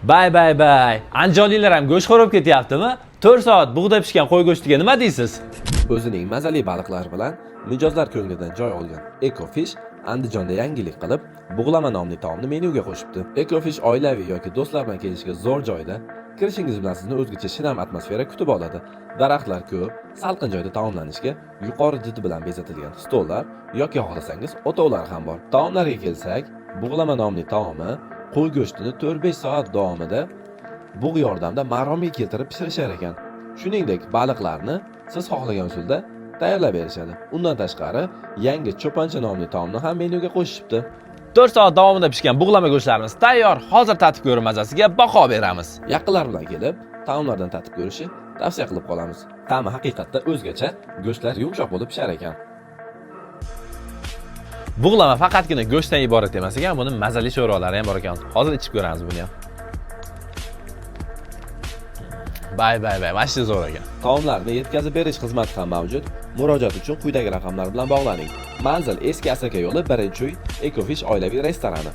Bay. Anjolilar ham go'sht xo'rib ketyaptimi? 4 soat bug'da pishgan qo'y go'shtiga nima deysiz? O'zining mazali baliqlari bilan mijozlar ko'nglidan joy olgan Ecofish Andijonda yangilik qilib, bug'lama nomli taomni menyuga qo'shibdi. Ecofish oilaviy yoki do'stlar bilan kelishga zo'r joyda, kirishingiz bilan sizni o'zgacha shinam atmosfera kutib oladi. Daraxtlar ko'p, salqin joyda taomlanishga yuqori did bilan bezatilgan stollar yoki xohlasangiz o'tovlar ham bor. Taomlarga kelsak, bug'lama nomli taomi qo'y go'shtini 4-5 soat davomida bug' yordamida maromiy keltirib pishirishar ekan. Shuningdek, baliqlarni siz xohlagan usulda tayyorlab berishadi. Undan tashqari, yangi cho'poncha nomli taomni ham menyuga qo'shishibdi. 4 soat davomida pishgan bug'lama go'shtlarimiz tayyor. Hozir tatib ko'rib mazasiga baho beramiz. Yaqinlar bilan kelib, taomlardan tatib ko'rishi tavsiya qilib qolamiz. Ta'mi haqiqatda o'zgacha, go'shtlar yumshoq bo'lib pishar ekan. Bug'lama faqatgina go'shtdan iborat emas ekan, buni mazali sho'rvalari ham bor ekan. Hozir ichib ko'ramiz buni ham. Bay, mana shu zo'r ekan. Taomlarni yetkazib berish xizmati ham mavjud. Murojaat uchun quyidagi raqamlar bilan bog'laning. Manzil Eski Asaka yo'li 1-uy Ecofish oilaviy restorani.